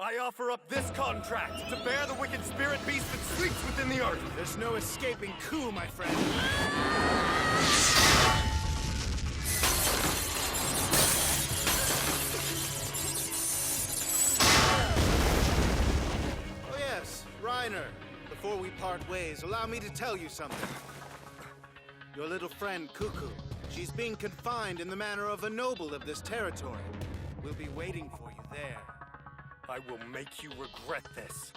I offer up this contract to bear the wicked spirit beast that sleeps within the earth. There's no escaping coup, my friend. Oh yes, Ryner. Before we part ways, allow me to tell you something. Your little friend, Cuckoo, she's being confined in the manor of a noble of this territory. We'll be waiting for you there. I will make you regret this.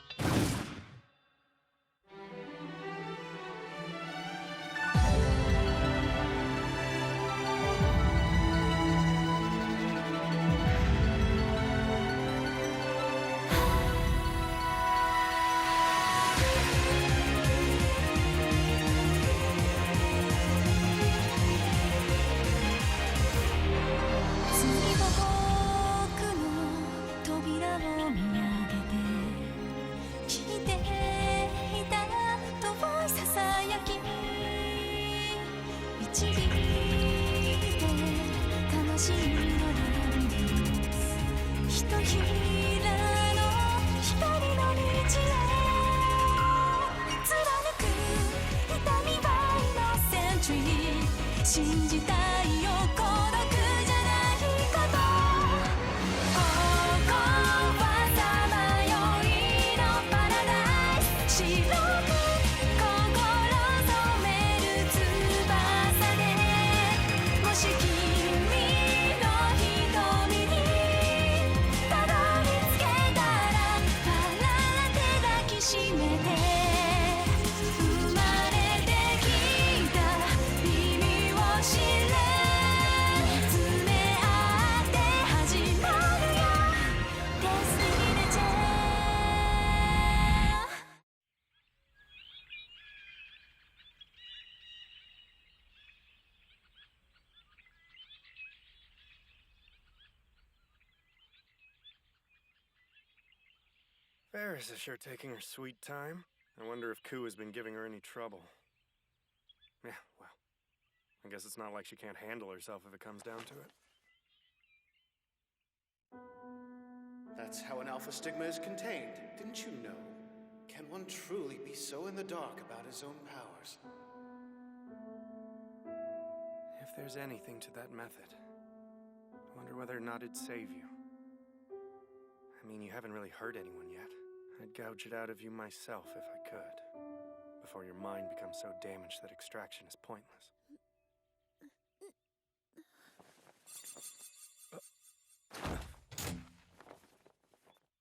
Ferris is sure taking her sweet time. I wonder if Koo has been giving her any trouble. Yeah, well, I guess it's not like she can't handle herself if it comes down to it. That's how an Alpha Stigma is contained, didn't you know? Can one truly be so in the dark about his own powers? If there's anything to that method, I wonder whether or not it'd save you. I mean, you haven't really hurt anyone yet. I'd gouge it out of you myself if I could, before your mind becomes so damaged that extraction is pointless.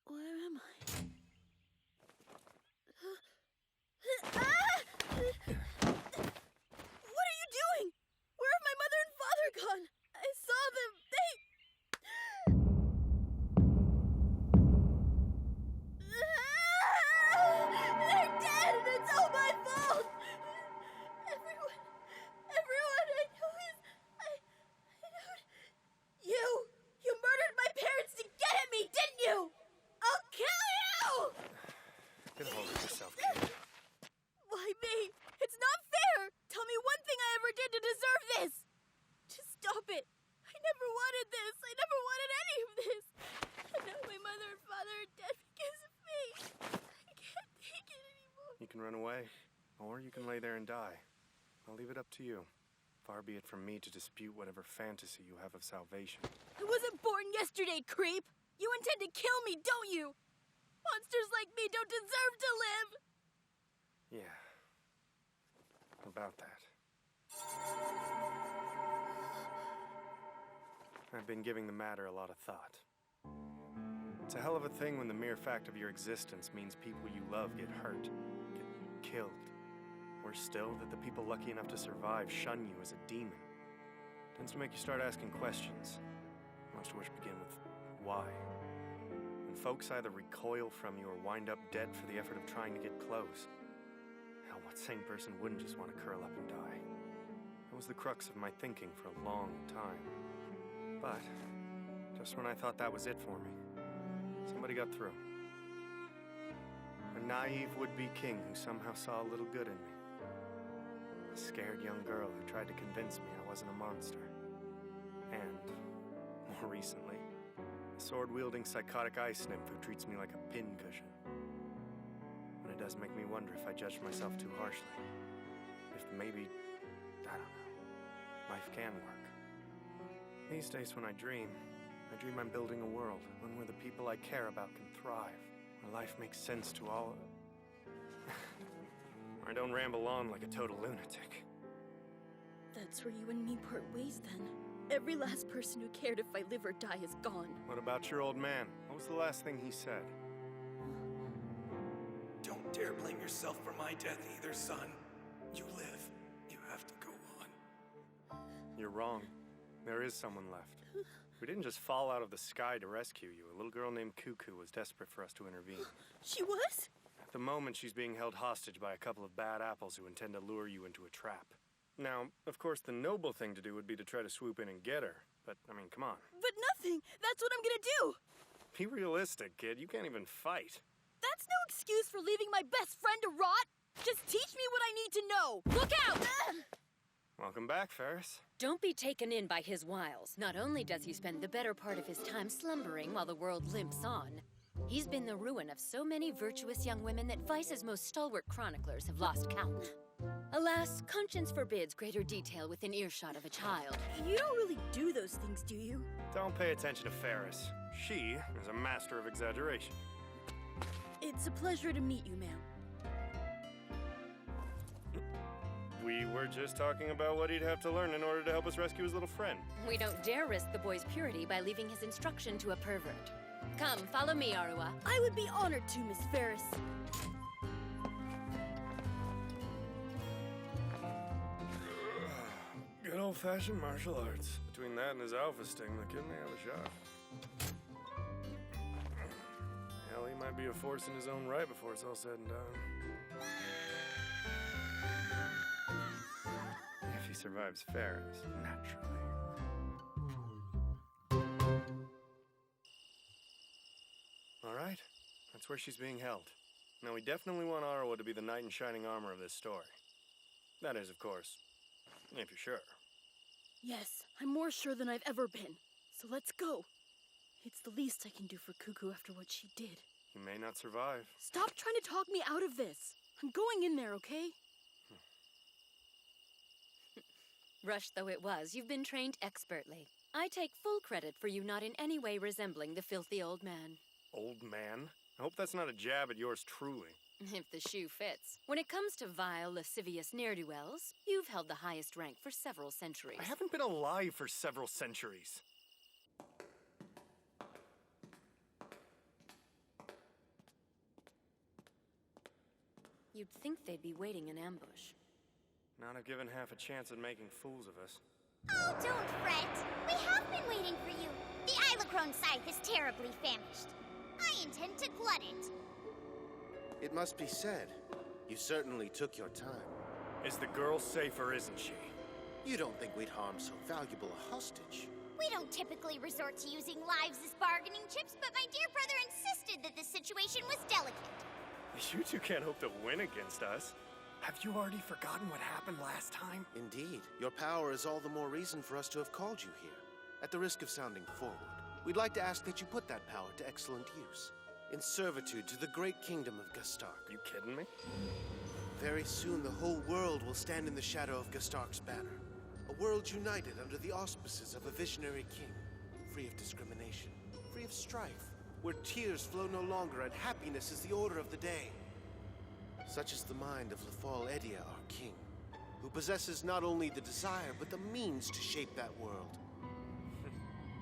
Where am I? What are you doing? Where have my mother and father gone? I saw them. They're dead, and it's all my fault. Everyone I know is... You murdered my parents to get at me, didn't you? I'll kill you! Get a hold of yourself, kid. Why me? It's not fair! Tell me one thing I ever did to deserve this! Just stop it! I never wanted this! I never wanted any of this! And now my mother and father are dead because of me! I can't take it anymore! You can run away, or you can lay there and die. I'll leave it up to you. Far be it from me to dispute whatever fantasy you have of salvation. I wasn't born yesterday, creep! You intend to kill me, don't you? Monsters like me don't deserve to live! Yeah. About that. I've been giving the matter a lot of thought. It's a hell of a thing when the mere fact of your existence means people you love get hurt, get killed. Worse still, that the people lucky enough to survive shun you as a demon. Tends to make you start asking questions, most of which begin with why. When folks either recoil from you or wind up dead for the effort of trying to get close. Hell, what sane person wouldn't just want to curl up and die? That was the crux of my thinking for a long time. But, just when I thought that was it for me, somebody got through. A naive would-be king who somehow saw a little good in me. A scared young girl who tried to convince me I wasn't a monster. And, more recently, a sword-wielding psychotic ice nymph who treats me like a pincushion. And it does make me wonder if I judged myself too harshly. If maybe, I don't know, life can work. These days when I dream I'm building a world, one where the people I care about can thrive, where life makes sense to all of it. Where I don't ramble on like a total lunatic. That's where you and me part ways, then. Every last person who cared if I live or die is gone. What about your old man? What was the last thing he said? Don't dare blame yourself for my death either, son. You live. You have to go on. You're wrong. There is someone left. We didn't just fall out of the sky to rescue you. A little girl named Cuckoo was desperate for us to intervene. She was? At the moment, she's being held hostage by a couple of bad apples who intend to lure you into a trap. Now, of course, the noble thing to do would be to try to swoop in and get her. But, I mean, come on. But nothing! That's what I'm gonna do! Be realistic, kid. You can't even fight. That's no excuse for leaving my best friend to rot! Just teach me what I need to know! Look out! Welcome back, Ferris. Don't be taken in by his wiles. Not only does he spend the better part of his time slumbering while the world limps on, he's been the ruin of so many virtuous young women that Vice's most stalwart chroniclers have lost count. Alas, conscience forbids greater detail within earshot of a child. You don't really do those things, do you? Don't pay attention to Ferris. She is a master of exaggeration. It's a pleasure to meet you, ma'am. We were just talking about what he'd have to learn in order to help us rescue his little friend. We don't dare risk the boy's purity by leaving his instruction to a pervert. Come, follow me, Arua. I would be honored to, Miss Ferris. Good old-fashioned martial arts. Between that and his Alpha Stigma, the kid may have a shot. Hell, he might be a force in his own right before it's all said and done. If he survives Ferris, naturally. All right, that's where she's being held. Now, we definitely want Arwa to be the knight in shining armor of this story. That is, of course, if you're sure. Yes, I'm more sure than I've ever been. So let's go. It's the least I can do for Cuckoo after what she did. You may not survive. Stop trying to talk me out of this. I'm going in there, okay? Rushed though it was, you've been trained expertly. I take full credit for you not in any way resembling the filthy old man. Old man? I hope that's not a jab at yours truly. If the shoe fits. When it comes to vile, lascivious ne'er-do-wells, you've held the highest rank for several centuries. I haven't been alive for several centuries. You'd think they'd be waiting in ambush. Not have given half a chance at making fools of us. Oh, don't fret. We have been waiting for you. The Ilacrone scythe is terribly famished. I intend to glut it. It must be said, you certainly took your time. Is the girl safe or isn't she? You don't think we'd harm so valuable a hostage? We don't typically resort to using lives as bargaining chips, but my dear brother insisted that the situation was delicate. You two can't hope to win against us. Have you already forgotten what happened last time? Indeed. Your power is all the more reason for us to have called you here. At the risk of sounding forward, we'd like to ask that you put that power to excellent use. In servitude to the great kingdom of Gastark. You kidding me? Very soon the whole world will stand in the shadow of Gastark's banner. A world united under the auspices of a visionary king. Free of discrimination, free of strife. Where tears flow no longer and happiness is the order of the day. Such is the mind of Lefal Edia, our king, who possesses not only the desire, but the means to shape that world.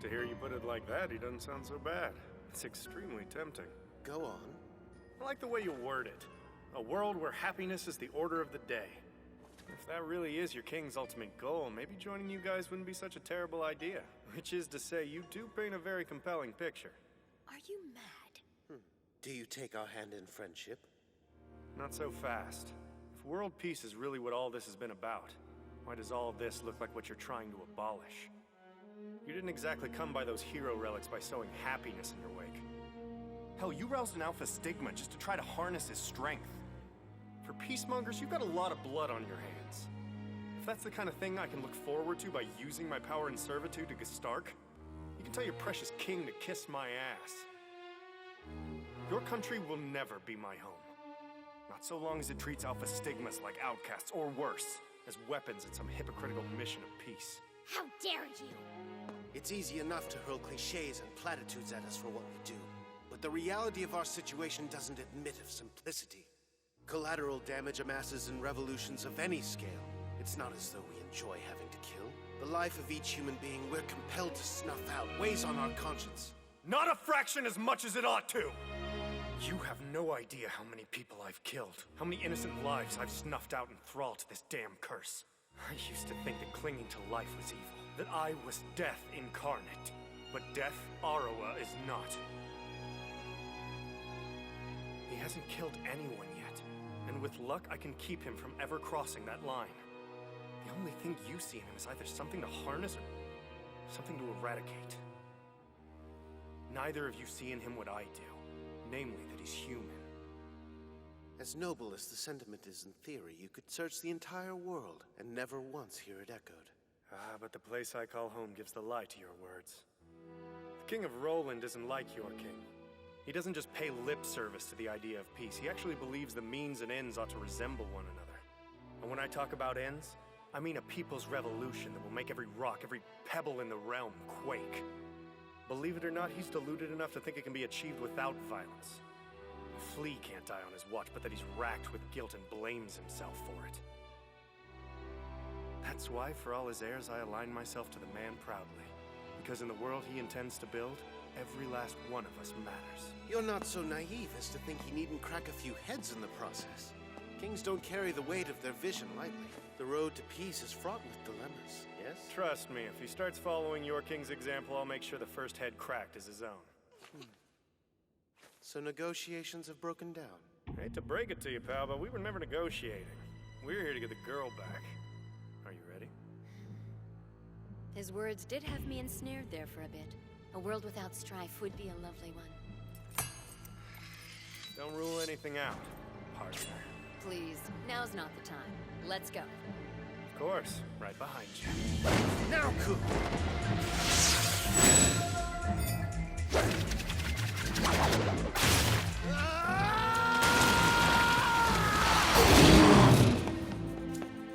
To hear you put it like that, he doesn't sound so bad. It's extremely tempting. Go on. I like the way you word it. A world where happiness is the order of the day. If that really is your king's ultimate goal, maybe joining you guys wouldn't be such a terrible idea. Which is to say, you do paint a very compelling picture. Are you mad? Do you take our hand in friendship? Not so fast. If world peace is really what all this has been about, why does all this look like what you're trying to abolish? You didn't exactly come by those hero relics by sowing happiness in your wake. Hell, you roused an Alpha Stigma just to try to harness his strength. For peacemongers, you've got a lot of blood on your hands. If that's the kind of thing I can look forward to by using my power in servitude to Gastark, You can tell your precious king to kiss my ass. Your country will never be my home. Not so long as it treats Alpha Stigmas like outcasts, or worse, as weapons in some hypocritical mission of peace. How dare you! It's easy enough to hurl cliches and platitudes at us for what we do. But the reality of our situation doesn't admit of simplicity. Collateral damage amasses in revolutions of any scale. It's not as though we enjoy having to kill. The life of each human being we're compelled to snuff out weighs on our conscience. Not a fraction as much as it ought to! You have no idea how many people I've killed, how many innocent lives I've snuffed out in thrall to this damn curse. I used to think that clinging to life was evil, that I was death incarnate. But death, Arawa, is not. He hasn't killed anyone yet, and with luck I can keep him from ever crossing that line. The only thing you see in him is either something to harness or something to eradicate. Neither of you see in him what I do, namely that he's human. As noble as the sentiment is in theory, you could search the entire world and never once hear it echoed. Ah, but the place I call home gives the lie to your words. The King of Roland isn't like your king. He doesn't just pay lip service to the idea of peace. He actually believes the means and ends ought to resemble one another. And when I talk about ends, I mean a people's revolution that will make every rock, every pebble in the realm quake. Believe it or not, he's deluded enough to think it can be achieved without violence. A flea can't die on his watch, but that he's racked with guilt and blames himself for it. That's why, for all his heirs, I align myself to the man proudly. Because in the world he intends to build, every last one of us matters. You're not so naive as to think he needn't crack a few heads in the process. Kings don't carry the weight of their vision lightly. The road to peace is fraught with dilemmas, yes? Trust me, if he starts following your king's example, I'll make sure the first head cracked is his own. So negotiations have broken down. I hate to break it to you, pal, but we were never negotiating. We're here to get the girl back. Are you ready? His words did have me ensnared there for a bit. A world without strife would be a lovely one. Don't rule anything out, partner. Please, now's not the time. Let's go. Of course, right behind you. Now, Coop!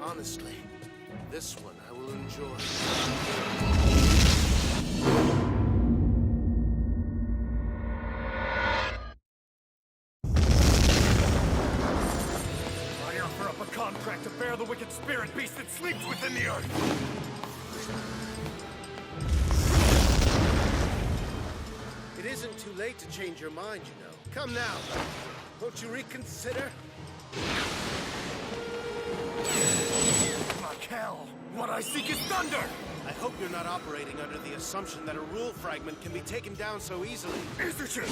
Honestly, this one I will enjoy. I offer up a contract to bear the wicked spirit beast that sleeps within the earth. It isn't too late to change your mind, you know. Come now. Won't you reconsider? Raquel, what I seek is thunder! I hope you're not operating under the assumption that a rule fragment can be taken down so easily. Is it?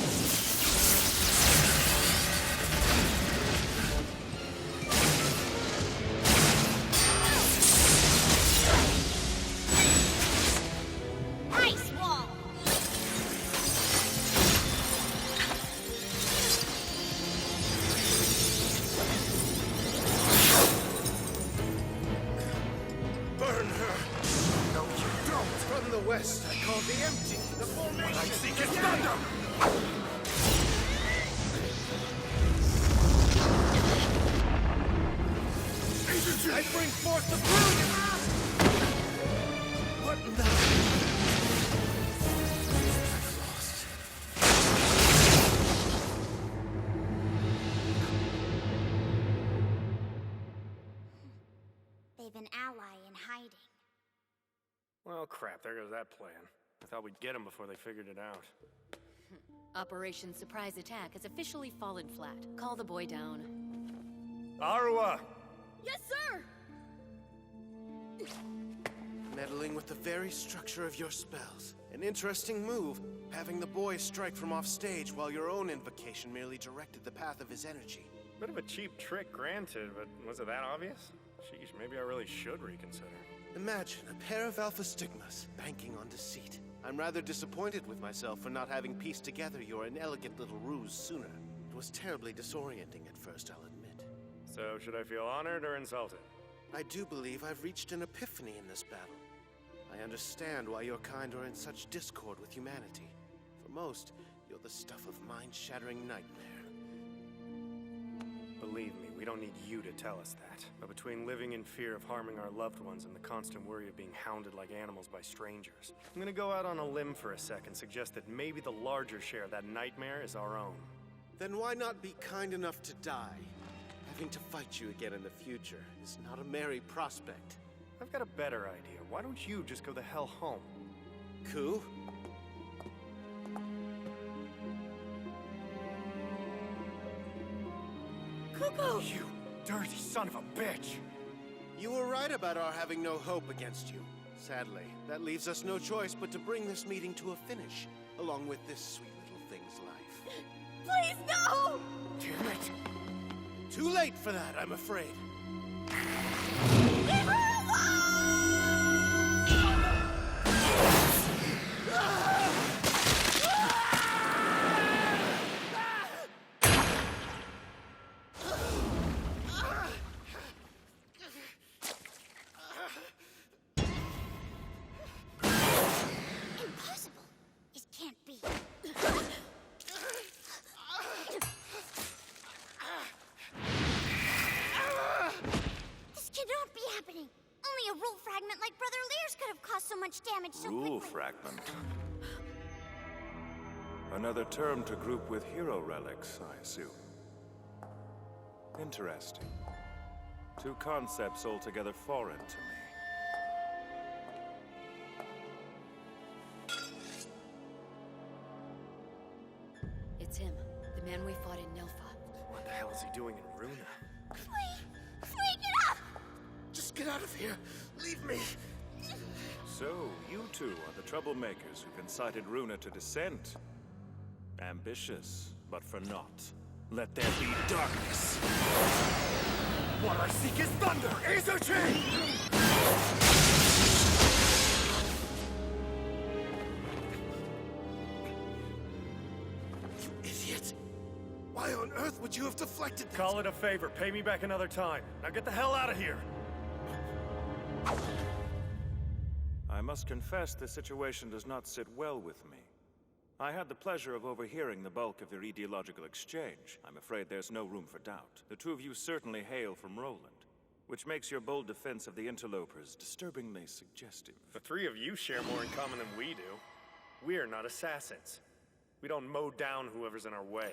Ice wall! Burn her! No, you don't! From the west, I call the empty, the formation! I seek is thunder! I bring forth the brilliant! What in the... I've lost. They've an ally in hiding. Well, crap, there goes that plan. I thought we'd get him before they figured it out. Operation Surprise Attack has officially fallen flat. Call the boy down. Arawa! Yes, sir! Meddling with the very structure of your spells. An interesting move, having the boy strike from off stage while your own invocation merely directed the path of his energy. Bit of a cheap trick, granted, but was it that obvious? Sheesh, maybe I really should reconsider. Imagine a pair of Alpha Stigmas banking on deceit. I'm rather disappointed with myself for not having pieced together your inelegant little ruse sooner. It was terribly disorienting at first, I'll admit. So, should I feel honored or insulted? I do believe I've reached an epiphany in this battle. I understand why your kind are in such discord with humanity. For most, you're the stuff of mind-shattering nightmare. Believe me, we don't need you to tell us that. But between living in fear of harming our loved ones and the constant worry of being hounded like animals by strangers, I'm gonna go out on a limb for a sec and suggest that maybe the larger share of that nightmare is our own. Then why not be kind enough to die? Having to fight you again in the future is not a merry prospect. I've got a better idea. Why don't you just go the hell home? Ku? Cuckoo! You dirty son of a bitch! You were right about our having no hope against you. Sadly, that leaves us no choice but to bring this meeting to a finish, along with this sweet little thing's life. Please, no! Damn it! Too late for that, I'm afraid. Leave her Impossible. It can't be. This cannot be happening. Only a rule fragment like Brother Lear's could have caused so much damage so Rule quickly. fragment. Another term to group with hero relics, I assume. Interesting. Two concepts altogether foreign to me. It's him, the man we fought in Nilfa. What the hell is he doing in Runa? Flee, get up! Just get out of here. Leave me. So, you two are the troublemakers who've incited Runa to dissent. Ambitious, but for naught. Let there be darkness. What I seek is thunder, Izuchi! You idiot. Why on earth would you have deflected that? Call it a favor. Pay me back another time. Now get the hell out of here! I must confess the situation does not sit well with me. I had the pleasure of overhearing the bulk of your ideological exchange. I'm afraid there's no room for doubt. The two of you certainly hail from Roland, which makes your bold defense of the interlopers disturbingly suggestive. The three of you share more in common than we do. We're not assassins. We don't mow down whoever's in our way.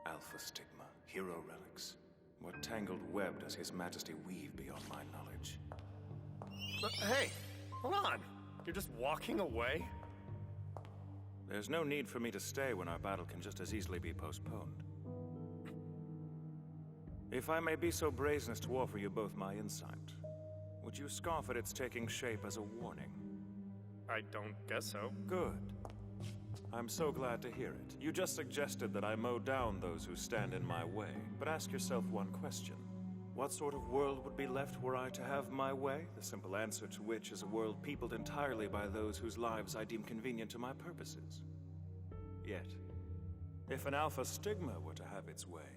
Alpha Stigma, hero relics. What tangled web does His Majesty weave beyond my knowledge? Hey, hold on. You're just walking away? There's no need for me to stay when our battle can just as easily be postponed. If I may be so brazen as to offer you both my insight, would you scoff at its taking shape as a warning? I don't guess so. Good. I'm so glad to hear it. You just suggested that I mow down those who stand in my way. But ask yourself one question. What sort of world would be left were I to have my way? The simple answer to which is a world peopled entirely by those whose lives I deem convenient to my purposes. Yet, if an Alpha Stigma were to have its way,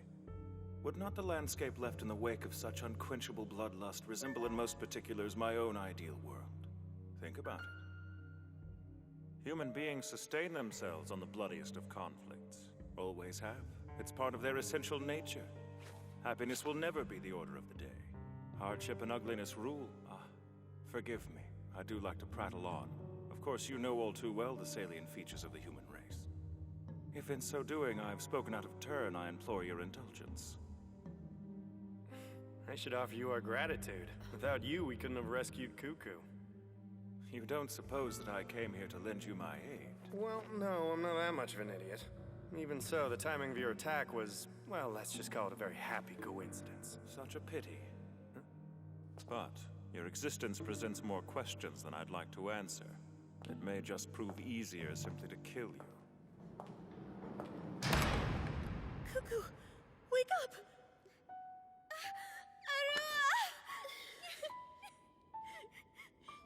would not the landscape left in the wake of such unquenchable bloodlust resemble in most particulars my own ideal world? Think about it. Human beings sustain themselves on the bloodiest of conflicts. Always have. It's part of their essential nature. Happiness will never be the order of the day. Hardship and ugliness rule. Forgive me. I do like to prattle on. Of course, you know all too well the salient features of the human race. If in so doing I have spoken out of turn, I implore your indulgence. I should offer you our gratitude. Without you, we couldn't have rescued Cuckoo. You don't suppose that I came here to lend you my aid? Well, no, I'm not that much of an idiot. Even so, the timing of your attack was, well, let's just call it a very happy coincidence. Such a pity. But your existence presents more questions than I'd like to answer. It may just prove easier simply to kill you. Cuckoo, wake up!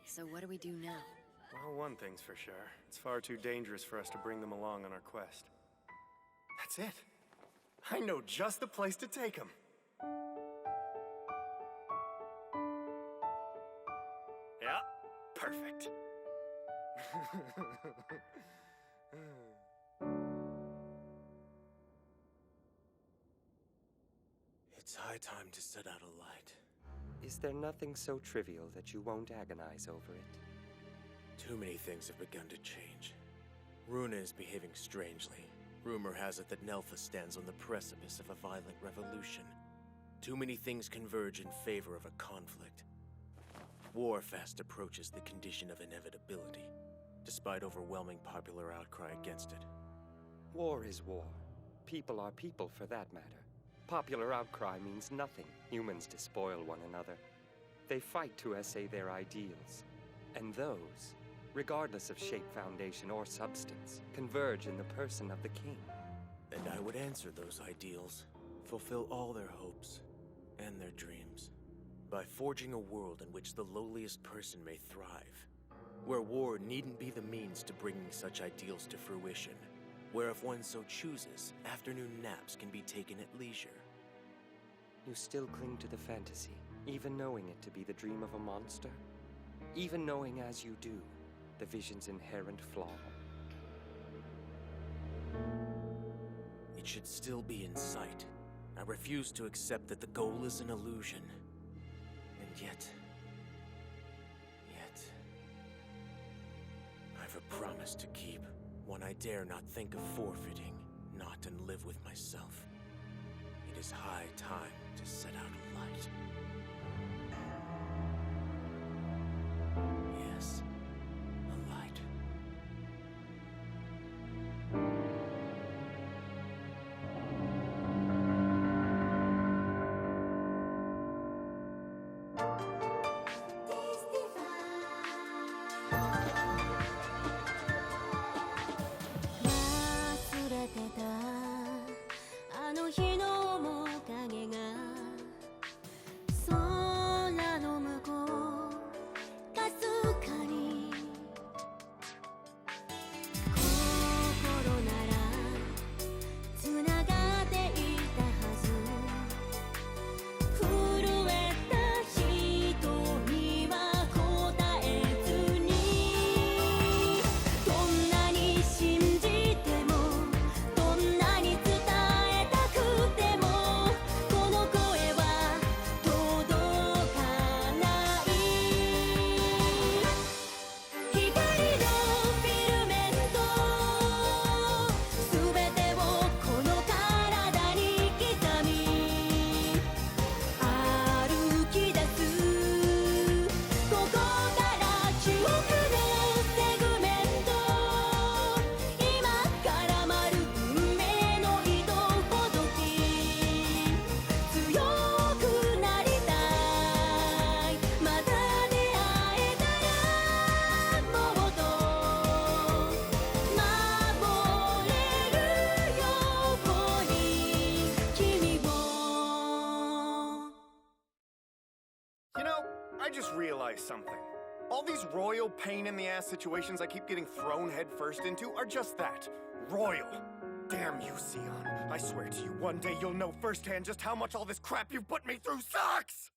So what do we do now? Well, one thing's for sure. It's far too dangerous for us to bring them along on our quest. That's it. I know just the place to take them. Yeah, Perfect. It's high time to set out a light. Is there nothing so trivial that you won't agonize over it? Too many things have begun to change. Runa is behaving strangely. Rumor has it that Nelfa stands on the precipice of a violent revolution. Too many things converge in favor of a conflict. War fast approaches the condition of inevitability, despite overwhelming popular outcry against it. War is war. People are people, for that matter. Popular outcry means nothing. Humans despoil one another. They fight to essay their ideals. And those, regardless of shape, foundation, or substance, converge in the person of the king. And I would answer those ideals, fulfill all their hopes and their dreams, by forging a world in which the lowliest person may thrive, where war needn't be the means to bringing such ideals to fruition, where if one so chooses, afternoon naps can be taken at leisure. You still cling to the fantasy, even knowing it to be the dream of a monster? Even knowing as you do, the vision's inherent flaw. It should still be in sight. I refuse to accept that the goal is an illusion. And yet... I've a promise to keep, one I dare not think of forfeiting, not and live with myself. It is high time to set out a light. Yes, a light. Something. All these royal pain-in-the-ass situations I keep getting thrown headfirst into are just that. Royal. Damn you, Sion. I swear to you, one day you'll know firsthand just how much all this crap you've put me through sucks!